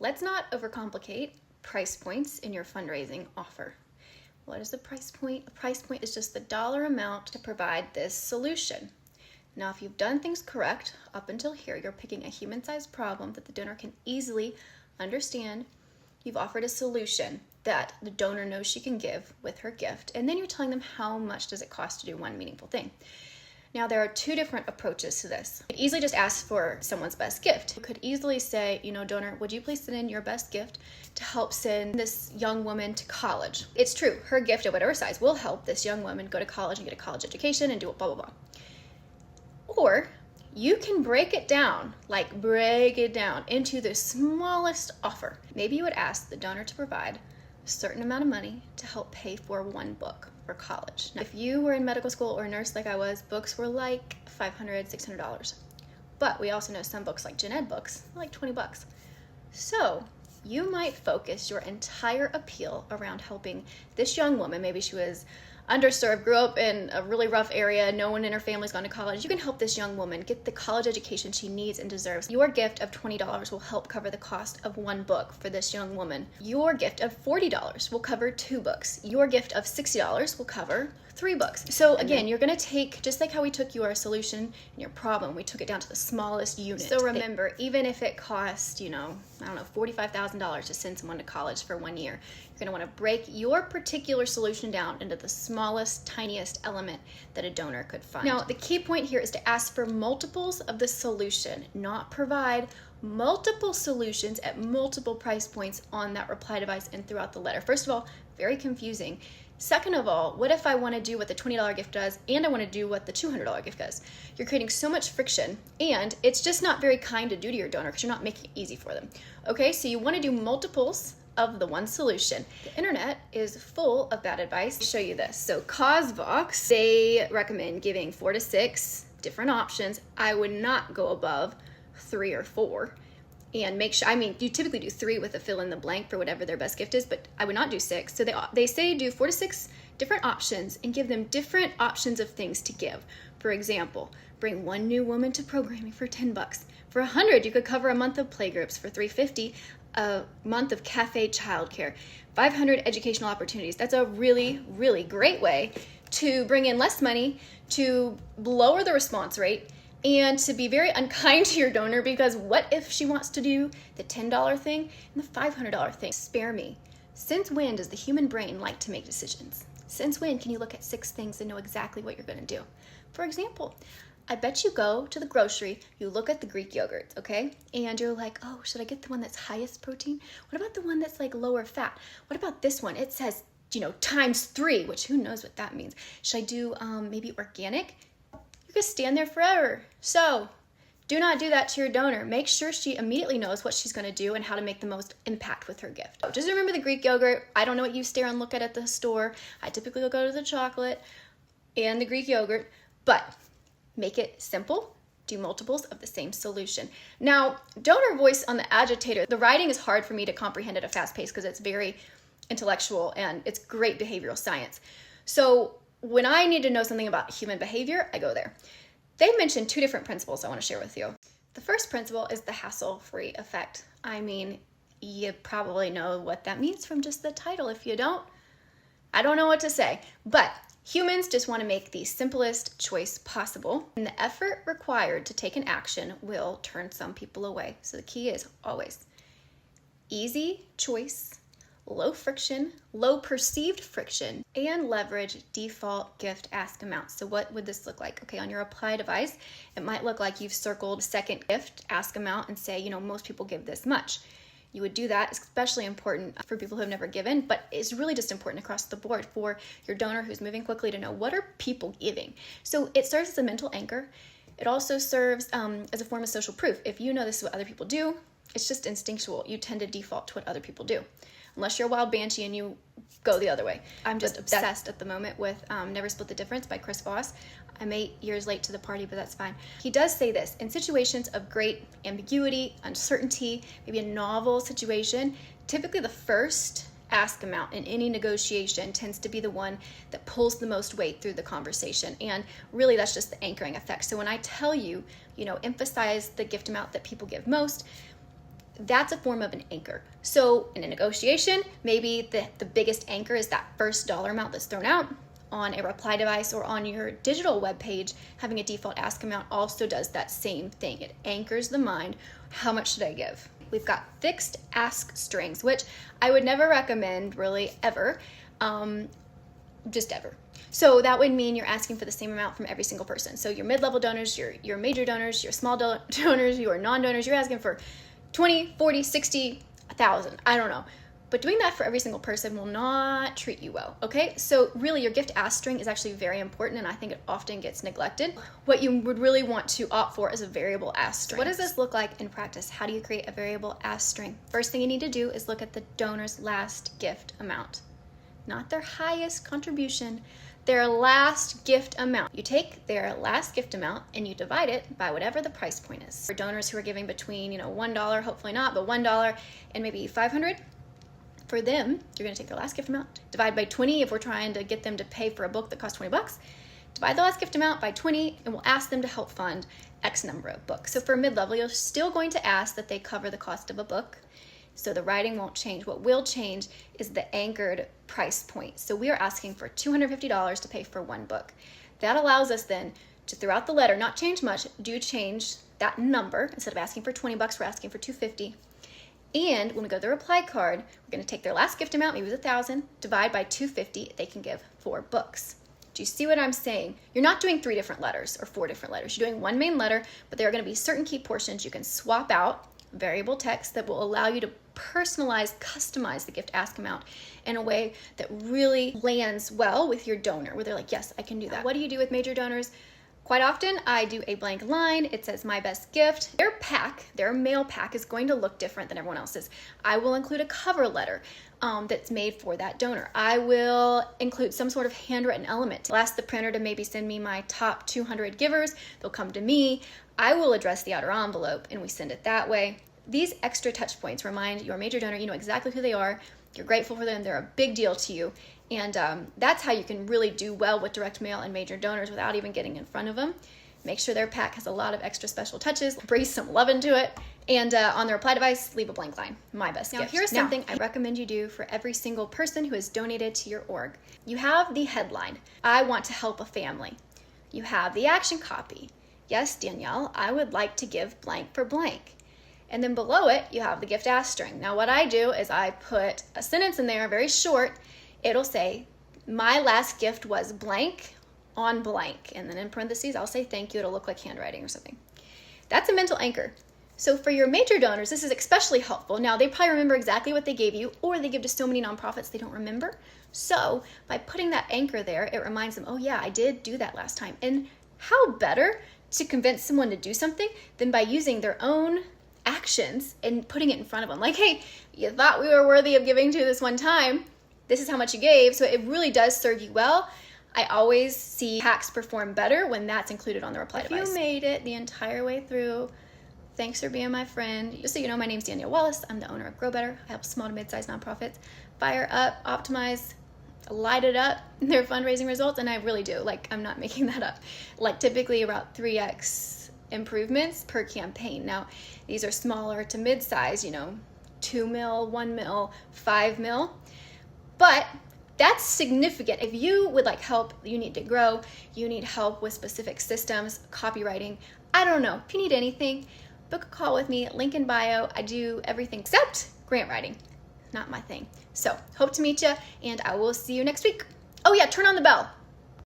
let's not overcomplicate price points in your fundraising offer. What is the price point? A price point is just the dollar amount to provide this solution. Now, if you've done things correct up until here, you're picking a human-sized problem that the donor can easily understand. You've offered a solution that the donor knows she can give with her gift, and then you're telling them how much does it cost to do one meaningful thing. Now, there are two different approaches to this. You could easily just ask for someone's best gift. You could easily say, donor, would you please send in your best gift to help send this young woman to college? It's true, her gift of whatever size will help this young woman go to college and get a college education and do it, blah, blah, blah. Or you can break it down into the smallest offer. Maybe you would ask the donor to provide a certain amount of money to help pay for one book for college. Now, if you were in medical school or a nurse like I was, books were like $500, $600. But we also know some books, like gen ed books, are like $20. So you might focus your entire appeal around helping this young woman. Maybe she was underserved, grew up in a really rough area, no one in her family's gone to college. You can help this young woman get the college education she needs and deserves. Your gift of $20 will help cover the cost of one book for this young woman. Your gift of $40 will cover 2 books. Your gift of $60 will cover 3 books. So again, you're gonna take, just like how we took your solution and your problem, we took it down to the smallest unit. So remember, even if it cost, $45,000 to send someone to college for 1 year, you're gonna wanna break your particular solution down into the smallest, tiniest element that a donor could find. Now, the key point here is to ask for multiples of the solution, not provide multiple solutions at multiple price points on that reply device and throughout the letter. First of all, very confusing. Second of all, what if I want to do what the $20 gift does and I want to do what the $200 gift does? You're creating so much friction, and it's just not very kind to do to your donor because you're not making it easy for them. Okay, so you want to do multiples of the one solution. The internet is full of bad advice. I'll show you this. So CauseVox, they recommend giving 4 to 6 different options. I would not go above 3 or 4. And make sure, you typically do 3 with a fill in the blank for whatever their best gift is, but I would not do 6. So they say do 4 to 6 different options and give them different options of things to give. For example, bring one new woman to programming for $10. For $100, you could cover a month of playgroups. For $350, a month of cafe childcare. 500 educational opportunities. That's a really, really great way to bring in less money, to lower the response rate, and to be very unkind to your donor, because what if she wants to do the $10 thing and the $500 thing? Spare me. Since when does the human brain like to make decisions? Since when can you look at 6 things and know exactly what you're going to do? For example, I bet you go to the grocery, you look at the Greek yogurts, okay? And you're like, oh, should I get the one that's highest protein? What about the one that's like lower fat? What about this one? It says, ×3, which who knows what that means. Should I do maybe organic? You could stand there forever. So do not do that to your donor. Make sure she immediately knows what she's going to do and how to make the most impact with her gift. So just remember the Greek yogurt. I don't know what you stare and look at the store. I typically will go to the chocolate and the Greek yogurt, but make it simple. Do multiples of the same solution. Now, donor voice on the agitator. The writing is hard for me to comprehend at a fast pace because it's very intellectual and it's great behavioral science. So when I need to know something about human behavior, I go there. They mentioned 2 different principles I want to share with you. The first principle is the hassle-free effect. You probably know what that means from just the title. If you don't, I don't know what to say. But humans just want to make the simplest choice possible, and the effort required to take an action will turn some people away. So the key is always easy choice, low friction, low perceived friction, and leverage default gift ask amounts. So what would this look like? Okay, on your apply device, it might look like you've circled second gift ask amount and say, most people give this much. You would do that, especially important for people who have never given, but it's really just important across the board for your donor who's moving quickly to know what are people giving. So it serves as a mental anchor. It also serves as a form of social proof. If you know this is what other people do, it's just instinctual. You tend to default to what other people do. Unless you're a wild banshee and you go the other way. I'm just obsessed at the moment with Never Split the Difference by Chris Voss. I'm 8 years late to the party, but that's fine. He does say this: in situations of great ambiguity, uncertainty, maybe a novel situation, typically the first ask amount in any negotiation tends to be the one that pulls the most weight through the conversation. And really that's just the anchoring effect. So when I tell you, emphasize the gift amount that people give most, that's a form of an anchor. So in a negotiation, maybe the biggest anchor is that first dollar amount that's thrown out. On a reply device or on your digital web page, having a default ask amount also does that same thing. It anchors the mind. How much should I give? We've got fixed ask strings, which I would never recommend really ever, just ever. So that would mean you're asking for the same amount from every single person. So your mid-level donors, your major donors, your small donors, your non-donors, you're asking for 20, 40, 60, 1,000, I don't know. But doing that for every single person will not treat you well, okay? So really your gift ask string is actually very important, and I think it often gets neglected. What you would really want to opt for is a variable ask string. What does this look like in practice? How do you create a variable ask string? First thing you need to do is look at the donor's last gift amount. Not their highest contribution, their last gift amount. You take their last gift amount and you divide it by whatever the price point is. For donors who are giving between, $1, hopefully not, but $1 and maybe $500, for them, you're gonna take their last gift amount, divide by 20 if we're trying to get them to pay for a book that costs 20 bucks, divide the last gift amount by 20, and we'll ask them to help fund X number of books. So for mid-level, you're still going to ask that they cover the cost of a book. So the writing won't change. What will change is the anchored price point. So we are asking for $250 to pay for one book. That allows us then to, throughout the letter, not change much, do change that number. Instead of asking for 20 bucks, we're asking for $250. And when we go to the reply card, we're going to take their last gift amount, maybe it was 1,000, divide by 250, they can give 4 books. Do you see what I'm saying? You're not doing 3 different letters or 4 different letters. You're doing one main letter, but there are going to be certain key portions you can swap out, variable text that will allow you to personalize, customize the gift ask amount in a way that really lands well with your donor, where they're like, yes, I can do that. What do you do with major donors? Quite often, I do a blank line. It says my best gift. Their pack, their mail pack is going to look different than everyone else's. I will include a cover letter that's made for that donor. I will include some sort of handwritten element. I'll ask the printer to maybe send me my top 200 givers. They'll come to me. I will address the outer envelope and we send it that way. These extra touch points remind your major donor you know exactly who they are. You're grateful for them. They're a big deal to you. And that's how you can really do well with direct mail and major donors without even getting in front of them. Make sure their pack has a lot of extra special touches, breathe some love into it, and on the reply device, leave a blank line, my best gift. Now here's something I recommend you do for every single person who has donated to your org. You have the headline, I want to help a family. You have the action copy. Yes, Danielle, I would like to give blank for blank. And then below it, you have the gift ask string. Now what I do is I put a sentence in there, very short. It'll say, my last gift was blank on blank. And then in parentheses, I'll say thank you. It'll look like handwriting or something. That's a mental anchor. So for your major donors, this is especially helpful. Now they probably remember exactly what they gave you, or they give to so many nonprofits they don't remember. So by putting that anchor there, it reminds them, oh yeah, I did do that last time. And how better to convince someone to do something than by using their own actions and putting it in front of them. Like, hey, you thought we were worthy of giving to this one time. This is how much you gave. So it really does serve you well. I always see packs perform better when that's included on the reply device. If you made it the entire way through, thanks for being my friend. Just so you know, my name's Danielle Wallace. I'm the owner of Grow Better. I help small to mid-sized nonprofits fire up, optimize, light it up their fundraising results. And I really do. Like, I'm not making that up. Like typically about 3x improvements per campaign. Now, these are smaller to mid-size, 2 mil, 1 mil, 5 mil. But that's significant. If you would like help, you need to grow, you need help with specific systems, copywriting, I don't know. If you need anything, book a call with me, link in bio. I do everything except grant writing. Not my thing. So hope to meet you, and I will see you next week. Oh yeah, turn on the bell.